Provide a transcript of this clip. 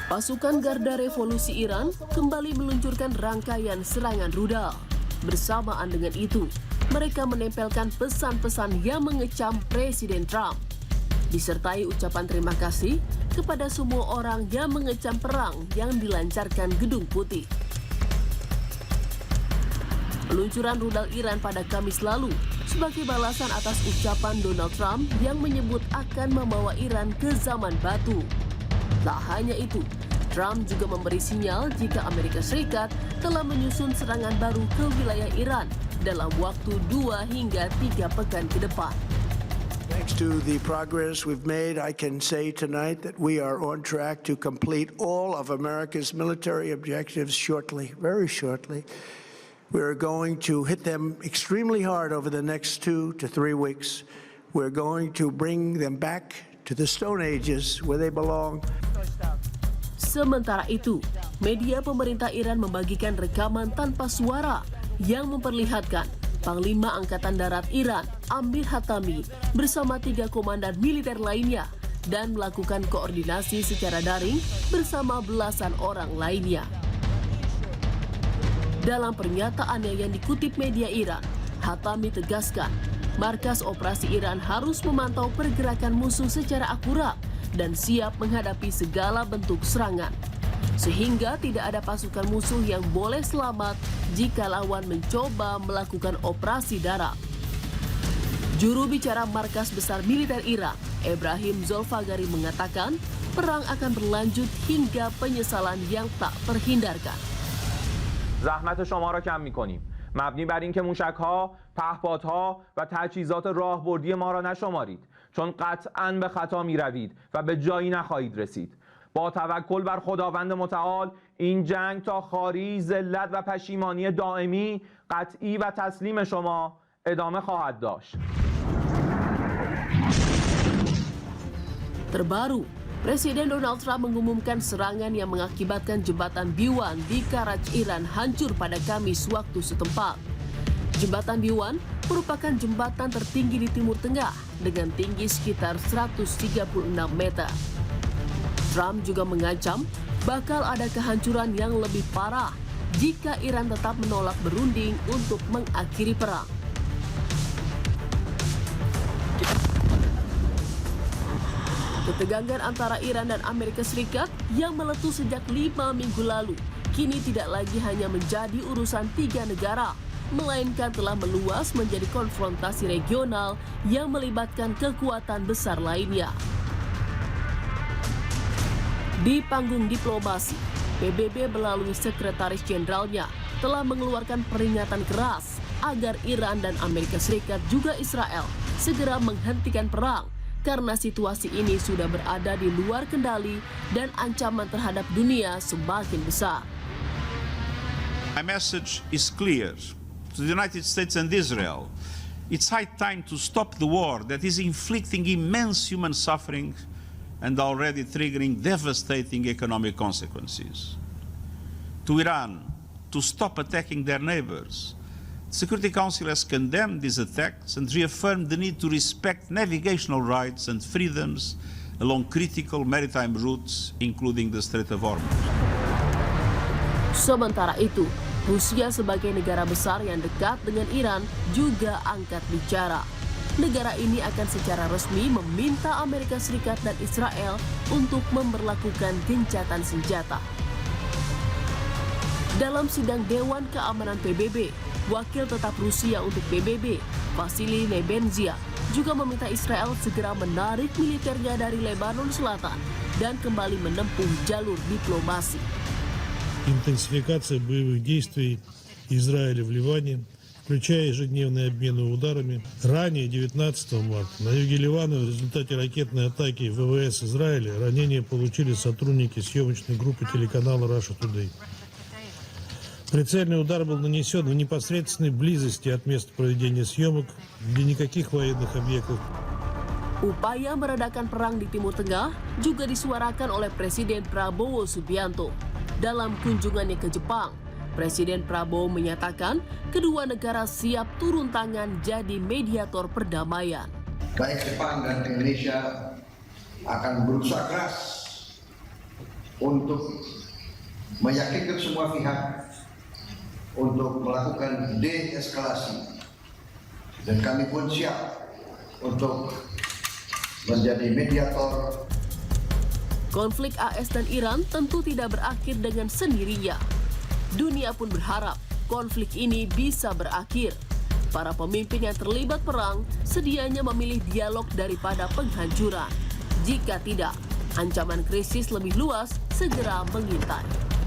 Pasukan Garda Revolusi Iran kembali meluncurkan rangkaian serangan rudal. Bersamaan dengan itu, mereka menempelkan pesan-pesan yang mengecam Presiden Trump, disertai ucapan terima kasih kepada semua orang yang mengecam perang yang dilancarkan Gedung Putih. Peluncuran rudal Iran pada Kamis lalu sebagai balasan atas ucapan Donald Trump yang menyebut akan membawa Iran ke zaman batu. Tak hanya itu, Trump juga memberi sinyal jika Amerika Serikat telah menyusun serangan baru ke wilayah Iran dalam waktu 2 hingga 3 pekan ke depan. Thanks to the progress we've made, I can say tonight that we are on track to complete all of America's military objectives shortly, very shortly. We're going to hit them extremely hard over the next 2 to 3 weeks. We're going to bring them back to the Stone Ages where they belong. Sementara itu, media pemerintah Iran membagikan rekaman tanpa suara yang memperlihatkan Panglima Angkatan Darat Iran, Amir Hatami, bersama 3 komandan militer lainnya dan melakukan koordinasi secara daring bersama belasan orang lainnya. Dalam pernyataannya yang dikutip media Iran, Hatami tegaskan, markas operasi Iran harus memantau pergerakan musuh secara akurat dan siap menghadapi segala bentuk serangan, sehingga tidak ada pasukan musuh yang boleh selamat jika lawan mencoba melakukan operasi darat. Juru bicara Markas Besar Militer Iran, Ebrahim Zolfagari mengatakan, perang akan berlanjut hingga penyesalan yang tak terhindarkan. زحمت شما را کم می‌کنیم. مبنی بر اینکه موشک‌ها، پهپادها و تجهیزات راهبردی ما را نشمارید، چون قطعاً به خطا می‌روید و به جایی نخواهید رسید. با توکل بر خداوند متعال این جنگ تا خاری، ذلت و پشیمانی دائمی، قطعی و تسلیم شما ادامه خواهد داشت. Terbaru, Presiden Donald Trump mengumumkan serangan yang mengakibatkan jembatan Biwan di Karaj, Iran hancur pada Kamis waktu setempat. Jembatan Biwan merupakan jembatan tertinggi di Timur Tengah dengan tinggi sekitar 136 meter. Trump juga mengancam bakal ada kehancuran yang lebih parah jika Iran tetap menolak berunding untuk mengakhiri perang. Ketegangan antara Iran dan Amerika Serikat yang meletus sejak 5 minggu lalu kini tidak lagi hanya menjadi urusan 3 negara, melainkan telah meluas menjadi konfrontasi regional yang melibatkan kekuatan besar lainnya. Di panggung diplomasi, PBB melalui Sekretaris Jenderalnya telah mengeluarkan peringatan keras agar Iran dan Amerika Serikat juga Israel segera menghentikan perang karena situasi ini sudah berada di luar kendali dan ancaman terhadap dunia semakin besar. My message is clear to the United States and Israel. It's high time to stop the war that is inflicting immense human suffering and already triggering devastating economic consequences. To Iran, to stop attacking their neighbors. The Security Council has condemned these attacks and reaffirmed the need to respect navigational rights and freedoms along critical maritime routes, including the Strait of Hormuz. Sementara itu, Rusia sebagai negara besar yang dekat dengan Iran juga angkat bicara. Negara ini akan secara resmi meminta Amerika Serikat dan Israel untuk memberlakukan gencatan senjata. Dalam sidang Dewan Keamanan PBB, Wakil Tetap Rusia untuk PBB, Vasily Nebenzia, juga meminta Israel segera menarik militernya dari Lebanon Selatan dan kembali menempuh jalur diplomasi. Интенсификация боевых действий Израиля в Ливане, включая ежедневные обмены ударами. Ранее, 19 марта, на юге Ливана в результате ракетной атаки ВВС Израиля ранения получили сотрудники съемочной группы телеканала Russia Today. Прицельный удар был нанесен в непосредственной близости от места проведения съемок, где никаких военных объектов. Upaya meredakan perang di Timur Tengah juga disuarakan oleh Presiden Prabowo Subianto. Dalam kunjungannya ke Jepang, Presiden Prabowo menyatakan kedua negara siap turun tangan jadi mediator perdamaian. Baik Jepang dan Indonesia akan berusaha keras untuk meyakinkan semua pihak untuk melakukan deeskalasi, dan kami pun siap untuk menjadi mediator. Konflik AS dan Iran tentu tidak berakhir dengan sendirinya. Dunia pun berharap konflik ini bisa berakhir. Para pemimpin yang terlibat perang sedianya memilih dialog daripada penghancuran. Jika tidak, ancaman krisis lebih luas segera mengintai.